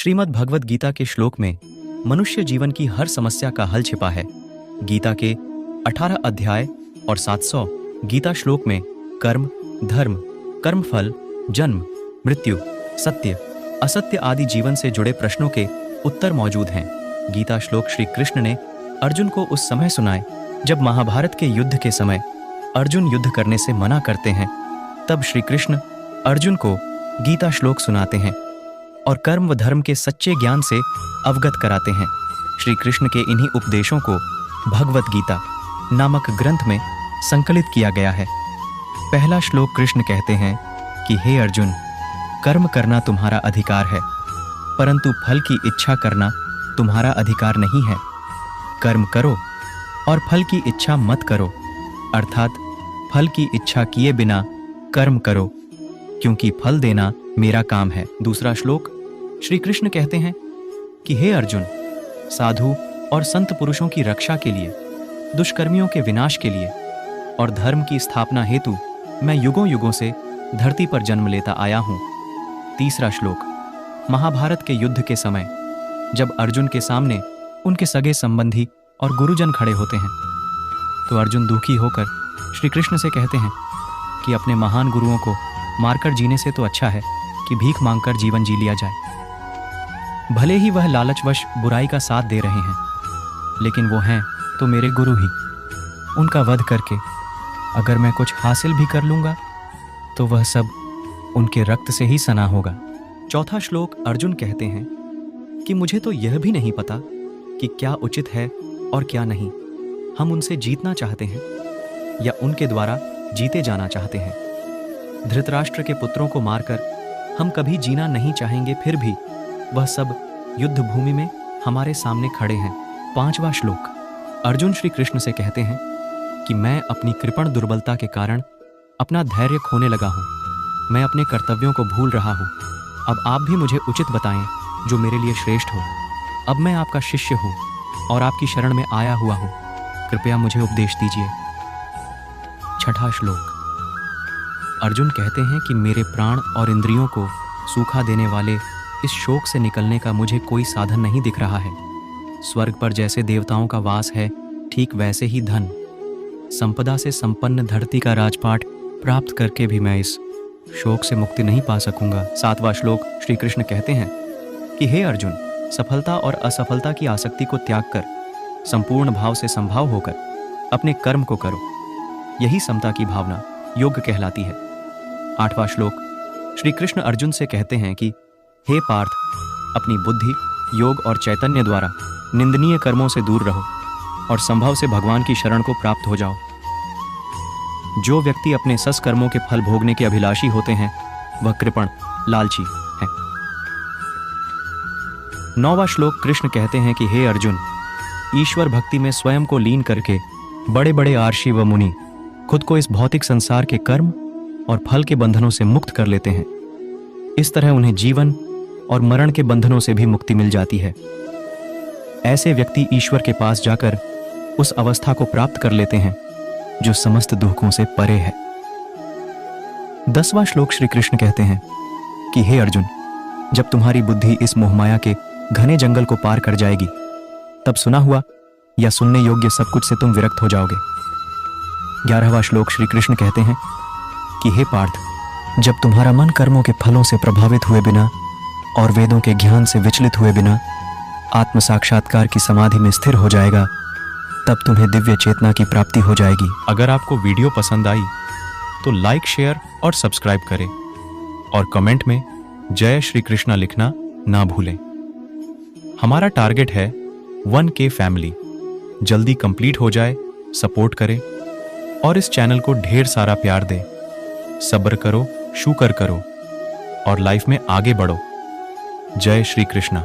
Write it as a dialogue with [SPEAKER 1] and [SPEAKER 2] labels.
[SPEAKER 1] श्रीमद् भगवद गीता के श्लोक में मनुष्य जीवन की हर समस्या का हल छिपा है। गीता के 18 अध्याय और 700 गीता श्लोक में कर्म, धर्म, कर्मफल, जन्म, मृत्यु, सत्य, असत्य आदि जीवन से जुड़े प्रश्नों के उत्तर मौजूद हैं। गीता श्लोक श्री कृष्ण ने अर्जुन को उस समय सुनाए जब महाभारत के युद्ध के समय अर्जुन युद्ध करने से मना करते हैं। तब श्री कृष्ण अर्जुन को गीता श्लोक सुनाते हैं और कर्म व धर्म के सच्चे ज्ञान से अवगत कराते हैं। श्री कृष्ण के इन्हीं उपदेशों को भगवद गीता नामक ग्रंथ में संकलित किया गया है। पहला श्लोक कृष्ण कहते हैं कि हे अर्जुन, कर्म करना तुम्हारा अधिकार है, परंतु फल की इच्छा करना तुम्हारा अधिकार नहीं है। कर्म करो और फल की इच्छा मत करो, अर्थात फल की इच्छा किए बिना कर्म करो, क्योंकि फल देना मेरा काम है। दूसरा श्लोक श्री कृष्ण कहते हैं कि हे अर्जुन, साधु और संत पुरुषों की रक्षा के लिए, दुष्कर्मियों के विनाश के लिए और धर्म की स्थापना हेतु मैं युगों युगों से धरती पर जन्म लेता आया हूं। तीसरा श्लोक महाभारत के युद्ध के समय जब अर्जुन के सामने उनके सगे संबंधी और गुरुजन खड़े होते हैं तो अर्जुन दुखी होकर श्री कृष्ण से कहते हैं कि अपने महान गुरुओं को मारकर जीने से तो अच्छा है कि भीख मांगकर जीवन जी लिया जाए। भले ही वह लालचवश बुराई का साथ दे रहे हैं, लेकिन वो हैं तो मेरे गुरु ही। उनका वध करके अगर मैं कुछ हासिल भी कर लूंगा तो वह सब उनके रक्त से ही सना होगा। चौथा श्लोक अर्जुन कहते हैं कि मुझे तो यह भी नहीं पता कि क्या उचित है और क्या नहीं। हम उनसे जीतना चाहते हैं या उनके द्वारा जीते जाना चाहते हैं। धृतराष्ट्र के पुत्रों को मारकर हम कभी जीना नहीं चाहेंगे, फिर भी वह सब युद्ध भूमि में हमारे सामने खड़े हैं। पांचवा श्लोक अर्जुन श्री कृष्ण से कहते हैं कि मैं अपनी कृपण दुर्बलता के कारण अपना धैर्य खोने लगा हूँ। मैं अपने कर्तव्यों को भूल रहा हूँ। अब आप भी मुझे उचित बताएं जो मेरे लिए श्रेष्ठ हो। अब मैं आपका शिष्य हूँ और आपकी शरण में आया हुआ हूँ। कृपया मुझे उपदेश दीजिए। छठा श्लोक अर्जुन कहते हैं कि मेरे प्राण और इंद्रियों को सूखा देने वाले इस शोक से निकलने का मुझे कोई साधन नहीं दिख रहा है। स्वर्ग पर जैसे देवताओं का वास है, ठीक वैसे ही धन संपदा से संपन्न धरती का राजपाट प्राप्त करके भी मैं इस शोक से मुक्ति नहीं पा सकूंगा। सातवां श्लोक श्री कृष्ण कहते हैं कि हे अर्जुन, सफलता और असफलता की आसक्ति को त्याग कर संपूर्ण भाव से संभाव होकर अपने कर्म को करो। यही समता की भावना योग कहलाती है। आठवां श्लोक श्री कृष्ण अर्जुन से कहते हैं कि हे पार्थ, अपनी बुद्धि, योग और चैतन्य द्वारा निंदनीय कर्मों से दूर रहो और संभव से भगवान की शरण को प्राप्त हो जाओ। जो व्यक्ति अपने सत्कर्मों के फल भोगने के अभिलाषी होते हैं वह कृपण, लालची है। नौवां श्लोक कृष्ण कहते हैं कि हे अर्जुन, ईश्वर भक्ति में स्वयं को लीन करके बड़े बड़े आर्षि व मुनि खुद को इस भौतिक संसार के कर्म और फल के बंधनों से मुक्त कर लेते हैं। इस तरह उन्हें जीवन और मरण के बंधनों से भी मुक्ति मिल जाती है। ऐसे व्यक्ति ईश्वर के पास जाकर उस अवस्था को प्राप्त कर लेते हैं जो समस्त दुखों से परे है। 10वां श्लोक श्री कृष्ण कहते हैं कि हे अर्जुन, जब तुम्हारी बुद्धि इस मोहमाया के घने जंगल को पार कर जाएगी तब सुना हुआ या सुनने योग्य सब कुछ से तुम विरक्त हो जाओगे। 11वां श्लोक श्री कृष्ण कहते हैं कि हे पार्थ, जब तुम्हारा मन कर्मों के फलों से प्रभावित हुए बिना और वेदों के ज्ञान से विचलित हुए बिना आत्म साक्षात्कार की समाधि में स्थिर हो जाएगा, तब तुम्हें दिव्य चेतना की प्राप्ति हो जाएगी। अगर आपको वीडियो पसंद आई तो लाइक, शेयर और सब्सक्राइब करें और कमेंट में जय श्री कृष्णा लिखना ना भूलें। हमारा टारगेट है 1K फैमिली। जल्दी कंप्लीट हो जाए। सपोर्ट करें और इस चैनल को ढेर सारा प्यार दें। सब्र करो, शुक्र करो और लाइफ में आगे बढ़ो। जय श्री कृष्णा।